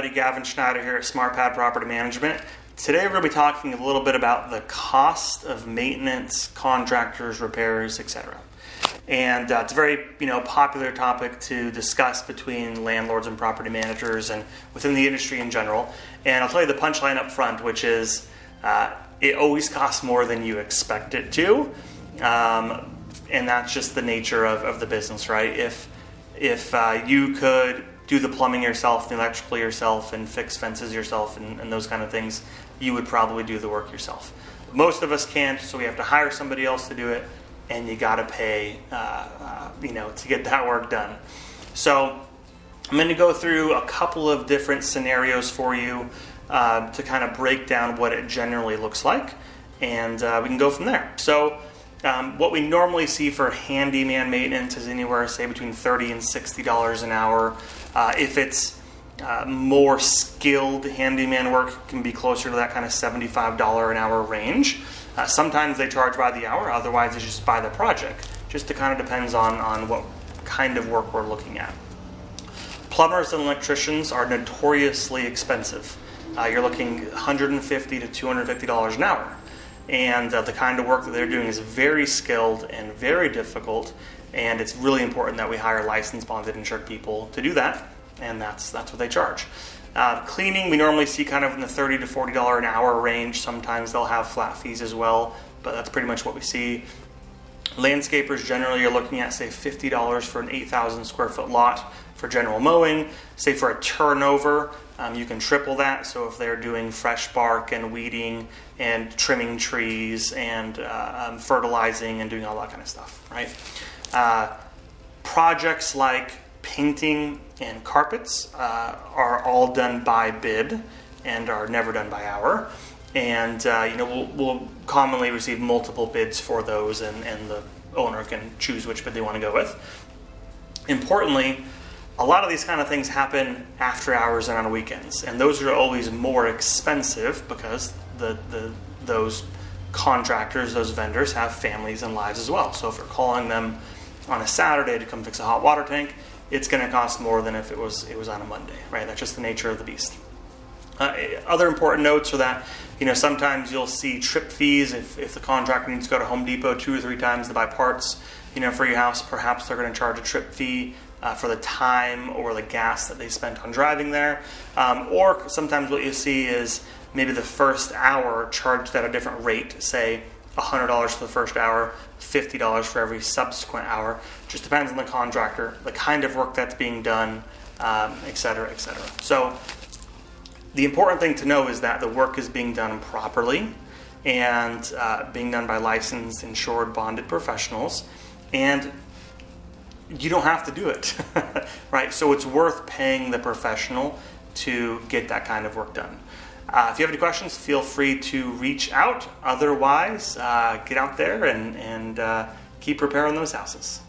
everybody. Gavin Shnieder here at SmartPad Property Management. Today we're going to be talking a little bit about the cost of maintenance, contractors, repairs, etc. And it's a very popular topic to discuss between landlords and property managers and within the industry in general. And I'll tell you the punchline up front, which is it always costs more than you expect it to. And that's just the nature of the business, right? If you could do the plumbing yourself, the electrical yourself, and fix fences yourself and those kind of things, you would probably do the work yourself. Most of us can't, so we have to hire somebody else to do it, and you got to pay, to get that work done. So I'm going to go through a couple of different scenarios for you to kind of break down what it generally looks like, and we can go from there. So what we normally see for handyman maintenance is anywhere, say, between $30 and $60 an hour. If it's more skilled handyman work, it can be closer to that kind of $75 an hour range. Sometimes they charge by the hour, otherwise it's just by the project. Just it kind of depends on what kind of work we're looking at. Plumbers and electricians are notoriously expensive. You're looking $150 to $250 an hour. And the kind of work that they're doing is very skilled and very difficult, and it's really important that we hire licensed, bonded, insured people to do that, and that's what they charge. Cleaning, we normally see kind of in the $30 to $40 an hour range. Sometimes they'll have flat fees as well, but that's pretty much what we see. Landscapers generally are looking at, say, $50 for an 8,000 square foot lot for general mowing. Say for a turnover, you can triple that. So if they're doing fresh bark and weeding and trimming trees and fertilizing and doing all that kind of stuff, right? Projects like painting and carpets are all done by bid and are never done by hour. And we'll commonly receive multiple bids for those, and the owner can choose which bid they want to go with. Importantly, a lot of these kind of things happen after hours and on weekends, and those are always more expensive because those contractors, those vendors, have families and lives as well. So if you're calling them on a Saturday to come fix a hot water tank, it's going to cost more than if it was on a Monday, right? That's just the nature of the beast. Other important notes are that sometimes you'll see trip fees if the contractor needs to go to Home Depot 2 or 3 times to buy parts for your house. Perhaps they're going to charge a trip fee for the time or the gas that they spent on driving there. Or sometimes what you see is maybe the first hour charged at a different rate, say $100 for the first hour, $50 for every subsequent hour. Just depends on the contractor, the kind of work that's being done, et cetera, et cetera. So the important thing to know is that the work is being done properly and being done by licensed, insured, bonded professionals, and you don't have to do it, right? So it's worth paying the professional to get that kind of work done. If you have any questions, feel free to reach out. Otherwise, get out there and keep repairing those houses.